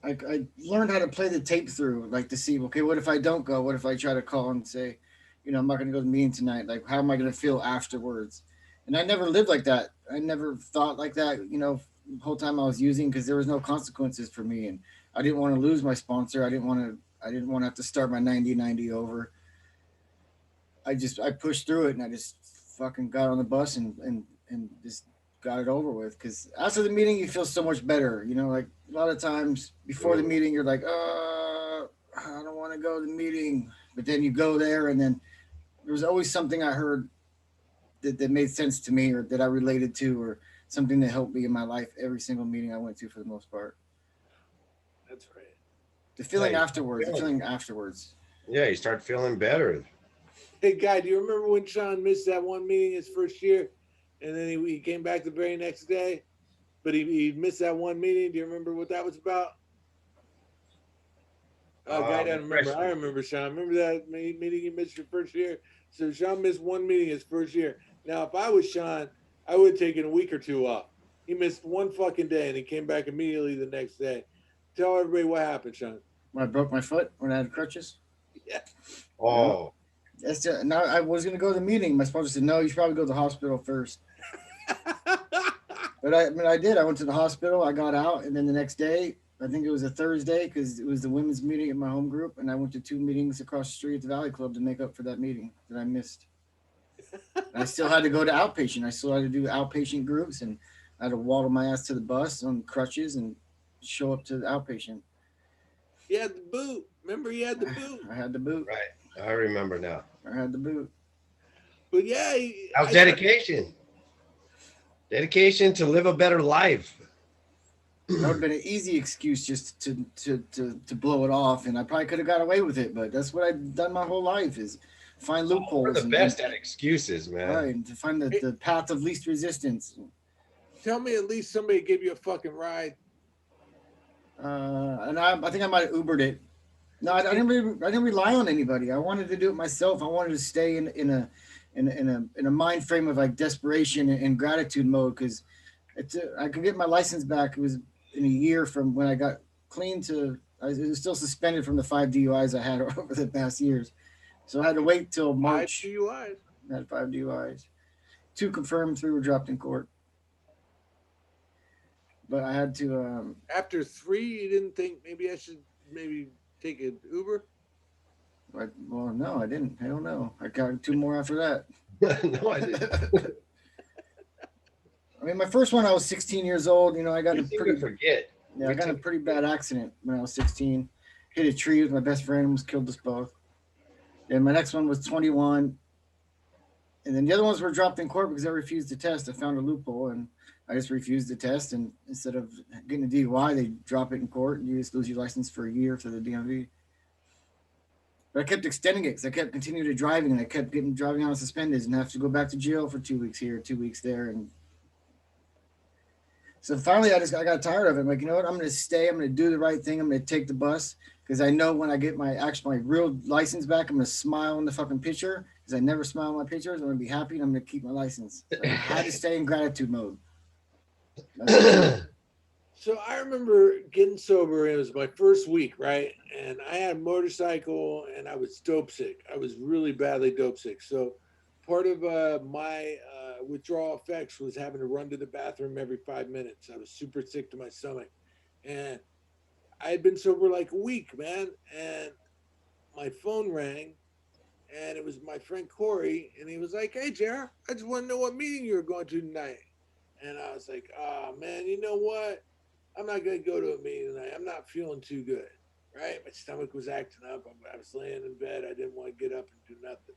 I learned how to play the tape through, like to see, okay, what if I don't go? What if I try to call and say, I'm not going to go to the meeting tonight? Like, how am I going to feel afterwards? And I never lived like that. I never thought like that, the whole time I was using, because there was no consequences for me. And I didn't want to lose my sponsor. I didn't want to have to start my 90/90 over. I pushed through it, and I just fucking got on the bus and just got it over with. Because after the meeting, you feel so much better. Like a lot of times before the meeting, you're like, I don't want to go to the meeting. But then you go there, and then there was always something I heard that made sense to me, or that I related to, or something that helped me in my life every single meeting I went to, for the most part. That's right. The feeling Yeah, afterwards, the feeling afterwards. yeah, you start feeling better. Hey, Guy, do you remember when Sean missed that one meeting his first year, and then he came back the very next day, but he missed that one meeting? Do you remember what that was about? Oh, Guy doesn't remember. I remember, Sean. Remember that meeting you missed your first year? So Sean missed one meeting his first year. Now, if I was Sean, I would have taken a week or two off. He missed one fucking day, and he came back immediately the next day. Tell everybody what happened, Sean. When I broke my foot, when I had crutches. Yeah. Oh, That's just, now I was gonna go to the meeting. My sponsor said, "No, you should probably go to the hospital first." But I did. I went to the hospital. I got out, and then the next day, I think it was a Thursday, because it was the women's meeting at my home group, and I went to 2 meetings across the street at the Valley Club to make up for that meeting that I missed. And I still had to go to outpatient. I still had to do outpatient groups, and I had to waddle my ass to the bus on crutches, and show up to the outpatient. He had the boot. Remember, he had the boot. I had the boot. Right. I remember now. I had the boot. But yeah, How's dedication? Dedication to live a better life. That would have been an easy excuse just to blow it off, and I probably could have got away with it. But that's what I've done my whole life is find loopholes. We're the best at excuses, man. Right, and to find the path of least resistance. Tell me at least somebody gave you a fucking ride. And I think I might have Ubered it. No, I didn't rely on anybody. I wanted to do it myself. I wanted to stay in a mind frame of like desperation and gratitude mode because I could get my license back. It was in a year from when I got clean to I was still suspended from the 5 DUIs I had over the past years. So I had to wait till March. 5 DUIs. I had 5 DUIs. 2 confirmed, 3 were dropped in court. But I had to. After 3, you didn't think maybe I should take an Uber? Well, no, I didn't. Hell no. I got 2 more after that. No, I didn't. I mean, my first one, I was 16 years old. You know, I got I got in a pretty bad accident when I was 16. Hit a tree with my best friend, almost killed us both. And my next one was 21. And then the other ones were dropped in court because I refused to test. I found a loophole and I just refused to test. And instead of getting a DUI, they drop it in court and you just lose your license for a year for the DMV. But I kept extending it because I kept continuing to driving and I kept getting driving on suspended and have to go back to jail for 2 weeks here, 2 weeks there. And so finally I got tired of it. I'm like, you know what? I'm going to stay. I'm going to do the right thing. I'm going to take the bus because I know when I get my real license back, I'm going to smile in the fucking picture because I never smile in my pictures. I'm going to be happy and I'm going to keep my license. So I had to stay in gratitude mode. So I remember getting sober. It was my first week, right? And I had a motorcycle and I was dope sick. I was really badly dope sick. So part of my withdrawal effects was having to run to the bathroom every 5 minutes. I was super sick to my stomach. And I had been sober like a week, man. And my phone rang and it was my friend Corey. And he was like, "Hey, JR, I just want to know what meeting you were going to tonight." And I was like, "Oh, man, you know what? I'm not going to go to a meeting tonight. I'm not feeling too good." Right? My stomach was acting up. I was laying in bed. I didn't want to get up and do nothing.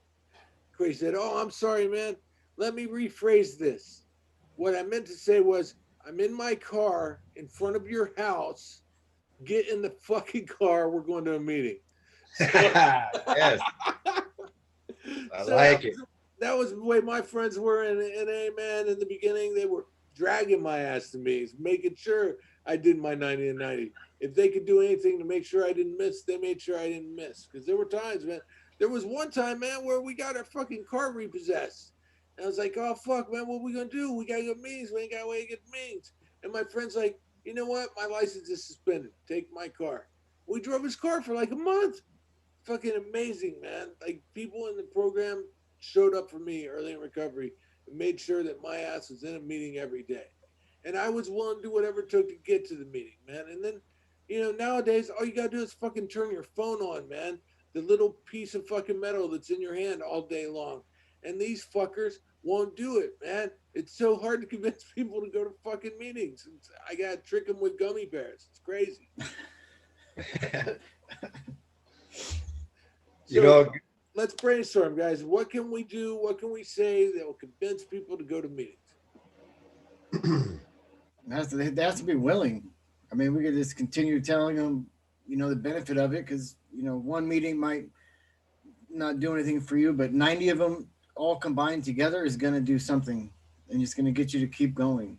Corey said, "Oh, I'm sorry, man. Let me rephrase this. What I meant to say was, I'm in my car in front of your house. Get in the fucking car. We're going to a meeting." So, yes. I like it. That was the way my friends were in NA, man. In the beginning, they were dragging my ass to meetings, making sure I did my 90 and 90. If they could do anything to make sure I didn't miss, they made sure I didn't miss. Because there were times, man. There was one time, man, where we got our fucking car repossessed. And I was like, "Oh, fuck, man, what are we going to do? We got to get meetings. We ain't got a way to get meetings." And my friend's like, "You know what? My license is suspended. Take my car." We drove his car for like a month. Fucking amazing, man. Like, people in the program showed up for me early in recovery and made sure that my ass was in a meeting every day. And I was willing to do whatever it took to get to the meeting, man. And then, you know, nowadays, all you got to do is fucking turn your phone on, man. The little piece of fucking metal that's in your hand all day long. And these fuckers won't do it, man. It's so hard to convince people to go to fucking meetings. I got to trick them with gummy bears. It's crazy. You know, let's brainstorm, guys. What can we do? What can we say that will convince people to go to meetings? They have to be willing. I mean, we could just continue telling them, you know, the benefit of it because, you know, one meeting might not do anything for you, but 90 of them all combined together is going to do something and it's going to get you to keep going.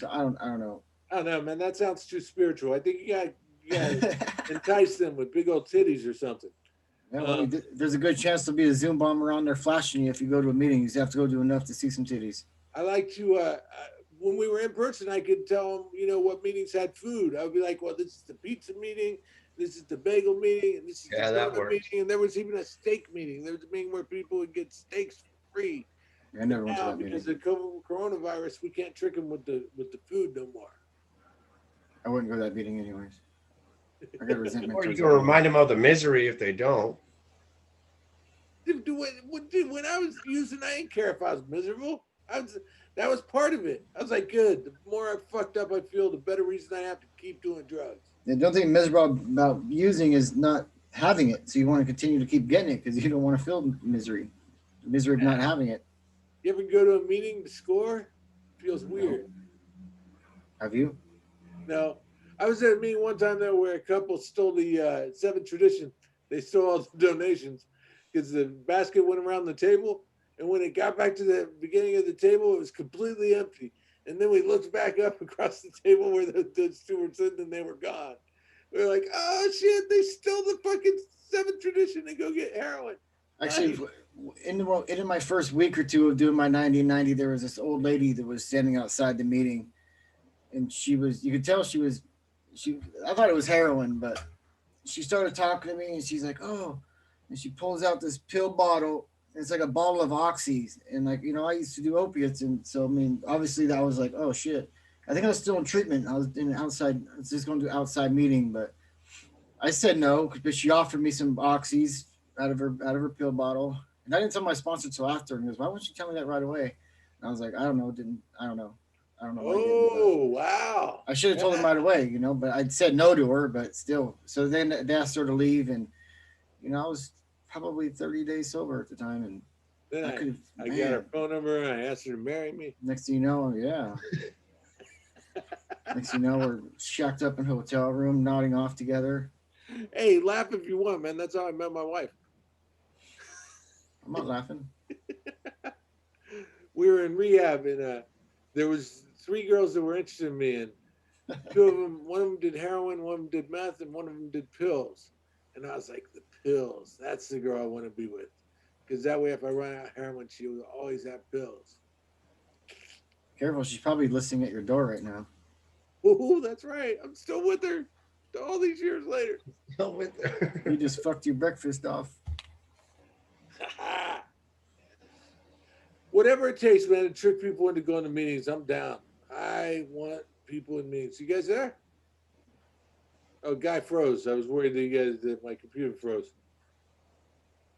So I don't know. I don't know, man. That sounds too spiritual. I think you got to entice them with big old titties or something. Yeah, well, there's a good chance there'll be a Zoom bomb around there flashing you if you go to a meeting. You just have to go do enough to see some titties. I like to, when we were in person, I could tell them, you know, what meetings had food. I would be like, "Well, this is the pizza meeting, this is the bagel meeting, and this is the donut meeting." And there was even a steak meeting. There was a meeting where people would get steaks for free. I never went to that meeting. Because of coronavirus, we can't trick them with the food no more. I wouldn't go to that meeting anyways. I got resentment. Or you can remind them of the misery if they don't. Dude, when I was using, I didn't care if I was miserable. That was part of it. I was like, good. The more I fucked up I feel, the better reason I have to keep doing drugs. The only thing miserable about using is not having it. So you want to continue to keep getting it because you don't want to feel misery. The misery of not having it. You ever go to a meeting to score? Feels weird. Have you? No. I was at a meeting one time though where a couple stole the seventh tradition. They stole all the donations because the basket went around the table, and when it got back to the beginning of the table, it was completely empty. And then we looked back up across the table where the two were sitting, and they were gone. We were like, "Oh shit! They stole the fucking seventh tradition and go get heroin." Actually, in my first week or two of doing my 90-90, there was this old lady that was standing outside the meeting, and you could tell I thought it was heroin, but she started talking to me, and she's like, "Oh," and she pulls out this pill bottle. And it's like a bottle of oxys, and like I used to do opiates, and so I mean, obviously that was like, oh shit. I think I was still in treatment. I was just going to outside meeting, but I said no, but she offered me some oxys out of her pill bottle, and I didn't tell my sponsor till after. And he goes, "Why wouldn't you tell me that right away?" And I was like, "I don't know, I don't know, why I didn't." Oh wow! I should have told him right away, but I'd said no to her, but still. So then they asked her to leave, and I was probably 30 days sober at the time, and Then I got her phone number and I asked her to marry me. Next thing you know, yeah. Next thing you know, we're shacked up in a hotel room, nodding off together. Hey, laugh if you want, man. That's how I met my wife. I'm not laughing. We were in rehab, and there was 3 girls that were interested in me, and 2 of them, one of them did heroin, one of them did meth, and one of them did pills. And I was like, the pills, that's the girl I want to be with. Because that way, if I run out of heroin, she will always have pills. Careful, she's probably listening at your door right now. Oh, that's right. I'm still with her all these years later. Still with her. You just fucked your breakfast off. Whatever it takes, man, to trick people into going to meetings, I'm down. I want people in meetings. You guys there? Oh, Guy froze. I was worried that my computer froze.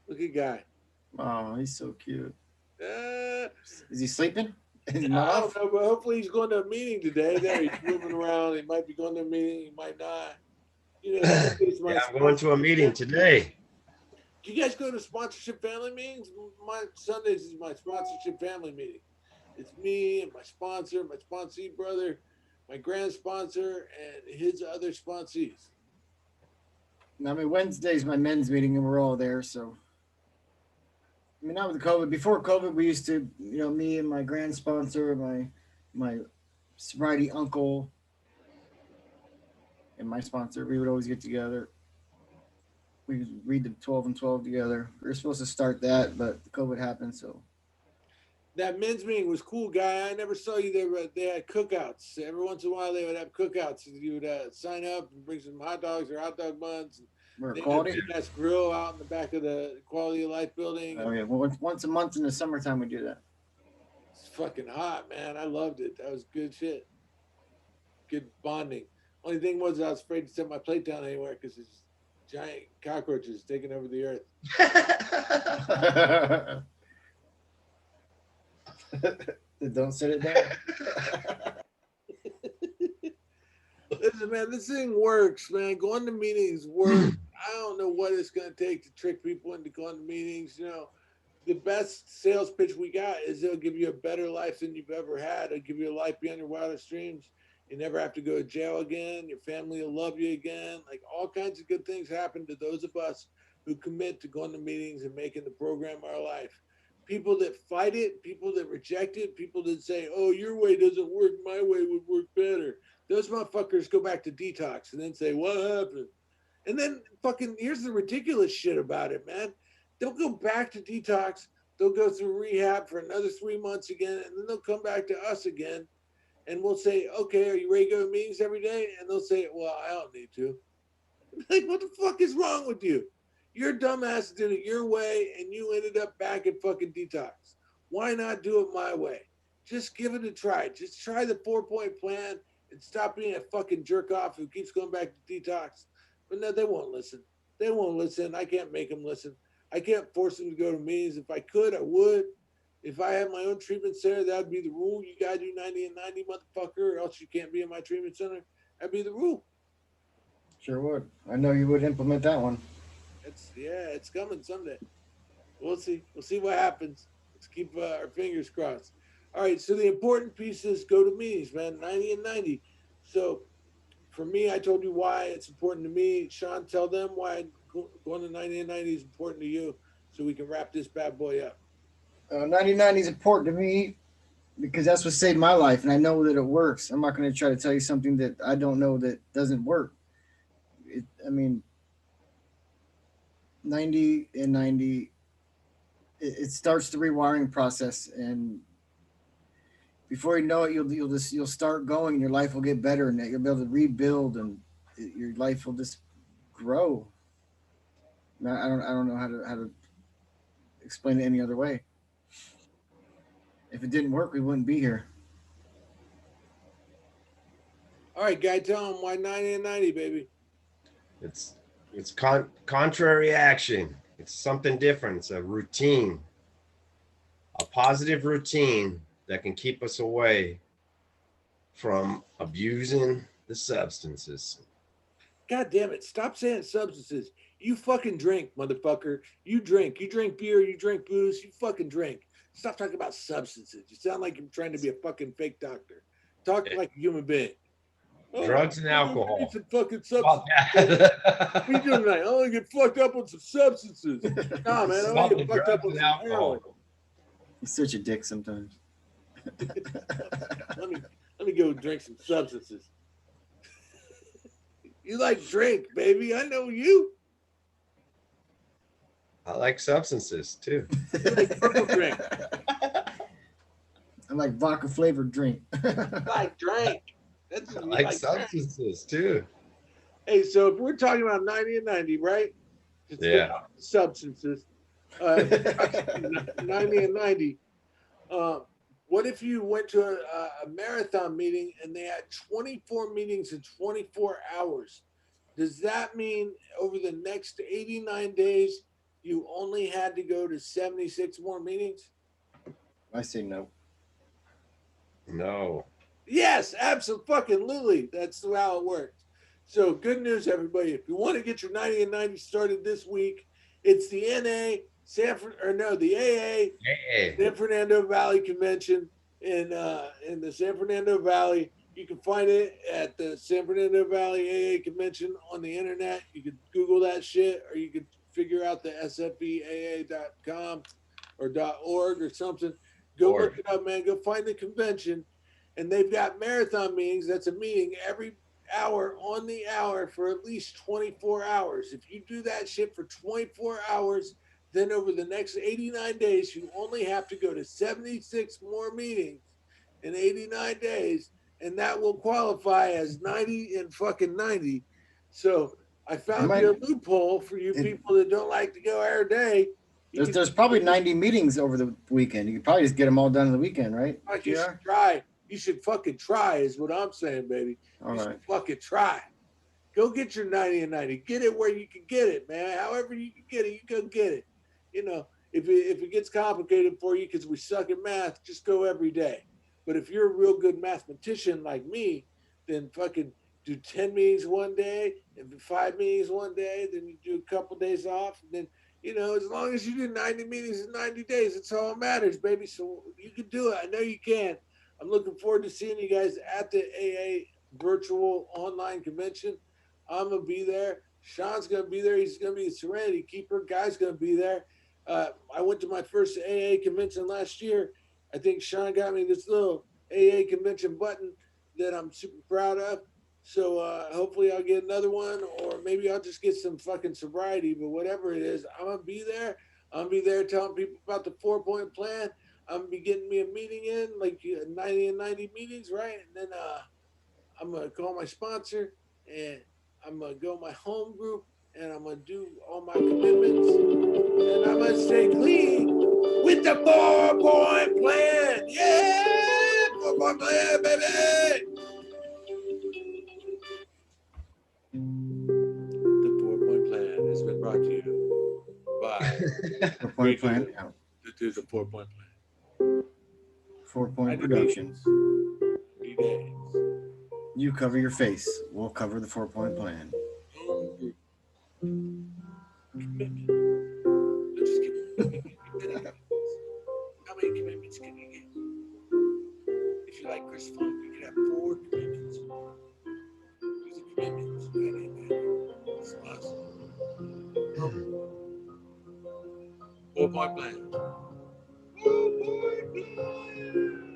Look at Guy. Oh, he's so cute. Uh, Is he sleeping? I don't know, but hopefully he's going to a meeting today. There, he's moving around. He might be going to a meeting. He might not. Yeah, I'm going to a meeting today. Do you guys go to sponsorship family meetings? My Sundays is my sponsorship family meeting. It's me and my sponsor, my sponsee brother, my grand sponsor, and his other sponsees. I mean, Wednesday's my men's meeting, and we're all there. So, I mean, not with the COVID. Before COVID, we used to, me and my grand sponsor, my sobriety uncle, and my sponsor, we would always get together. We would read the 12 and 12 together. We were supposed to start that, but COVID happened, so. That men's meeting was cool, Guy. I never saw you there, but they had cookouts. Every once in a while, they would have cookouts. You would sign up and bring some hot dogs or hot dog buns. We're quality. That's grill out in the back of the Quality of Life building. Oh yeah, well, once a month in the summertime we do that. It's fucking hot, man. I loved it. That was good shit. Good bonding. Only thing was I was afraid to set my plate down anywhere because it's giant cockroaches taking over the earth. Don't set it down. Listen, man, this thing works, man. Going to meetings works. I don't know what it's going to take to trick people into going to meetings. The best sales pitch we got is they'll give you a better life than you've ever had. They'll give you a life beyond your wildest dreams. You never have to go to jail again. Your family will love you again. Like all kinds of good things happen to those of us who commit to going to meetings and making the program our life. People that fight it, people that reject it, people that say, oh, your way doesn't work, my way would work better. Those motherfuckers go back to detox and then say, what happened? And then fucking, here's the ridiculous shit about it, man. They'll go back to detox. They'll go through rehab for another 3 months again, and then they'll come back to us again. And we'll say, okay, are you ready to go to meetings every day? And they'll say, well, I don't need to. Like, what the fuck is wrong with you? Your dumbass did it your way, and you ended up back at fucking detox. Why not do it my way? Just give it a try. Just try the 4-point plan and stop being a fucking jerk off who keeps going back to detox. But no, they won't listen. They won't listen. I can't make them listen. I can't force them to go to meetings. If I could, I would. If I had my own treatment center, that would be the rule. You gotta do 90 and 90, motherfucker, or else you can't be in my treatment center. That'd be the rule. Sure would. I know you would implement that one. It's coming someday. We'll see. We'll see what happens. Let's keep our fingers crossed. All right. So the important pieces go to meetings, man. 90 and 90. So for me, I told you why it's important to me. Sean, tell them why going to 90 and 90 is important to you, so we can wrap this bad boy up. 90/90 is important to me because that's what saved my life, and I know that it works. I'm not going to try to tell you something that I don't know that doesn't work. I mean, 90 and 90, it starts the rewiring process, and before you know it, you'll start going, and your life will get better, and you'll be able to rebuild, and your life will just grow. I don't know how to explain it any other way. If it didn't work, we wouldn't be here. All right, guy, tell them why 90 and 90, baby. It's contrary action. It's something different. It's a routine, a positive routine that can keep us away from abusing the substances. God damn it. Stop saying substances. You fucking drink, motherfucker. You drink. You drink beer. You drink booze. You fucking drink. Stop talking about substances. You sound like you're trying to be a fucking fake doctor. Talk like a human being. Drugs and alcohol. Some fucking substances. What are you doing tonight? I only get fucked up on some substances. Nah, man. I only get fucked up on some heroin. He's such a dick sometimes. let me go drink some substances. You like drink, baby. I know you. I like substances too. You like purple drink. I like vodka flavored drink. Like drink. That's I like substances too. Hey, so if we're talking about 90 and 90, right? Yeah. Substances. 90 and 90. What if you went to a marathon meeting and they had 24 meetings in 24 hours? Does that mean over the next 89 days, you only had to go to 76 more meetings? I say no. No. Yes, absolutely. That's how it works. So good news, everybody. If you want to get your 90 and 90 started this week, it's the AA San Fernando Valley Convention in the San Fernando Valley. You can find it at the San Fernando Valley AA Convention on the internet. You can Google that shit, or you can figure out the sfbaa.com or .org or something. Go look it up, man. Go find the convention. And they've got marathon meetings. That's a meeting every hour on the hour for at least 24 hours. If you do that shit for 24 hours, then over the next 89 days, you only have to go to 76 more meetings in 89 days, and that will qualify as 90 and fucking 90. So I found your loophole for you people that don't like to go every day. There's probably 90 meetings over the weekend. You could probably just get them all done in the weekend, right? You should try. You should fucking try is what I'm saying, baby. You should fucking try. Go get your 90 and 90. Get it where you can get it, man. However you can get it, you go get it. You know, if it gets complicated for you because we suck at math, just go every day. But if you're a real good mathematician like me, then fucking do 10 meetings one day and 5 meetings one day. Then you do a couple days off. And then, you know, as long as you do 90 meetings in 90 days, that's all that matters, baby. So you can do it. I know you can. I'm looking forward to seeing you guys at the AA virtual online convention. I'm going to be there. Sean's going to be there. He's going to be a Serenity Keeper. Guy's going to be there. I went to my first AA convention last year. I think Sean got me this little AA convention button that I'm super proud of. So hopefully I'll get another one, or maybe I'll just get some fucking sobriety. But whatever it is, I'm going to be there. I'm going to be there telling people about the 4-point plan. I'm going to be getting me a meeting in, like 90 and 90 meetings, right? And then I'm going to call my sponsor, and I'm going to go my home group, and I'm going to do all my commitments, and I'm going to stay clean with the 4-point plan. Yeah! 4-point plan, baby! The 4-point plan has been brought to you by 4-point plan. It is a 4-point plan. 4 Point I do. Productions. 3 days. You cover your face. We'll cover the 4 Point Plan. Commitment. Let's just give how many commitments can you get? If you like Chris Funk, you can have 4 commitments. Who's a commitment? That ain't bad. That's awesome. 4 Point Plan. 4 Point Plan.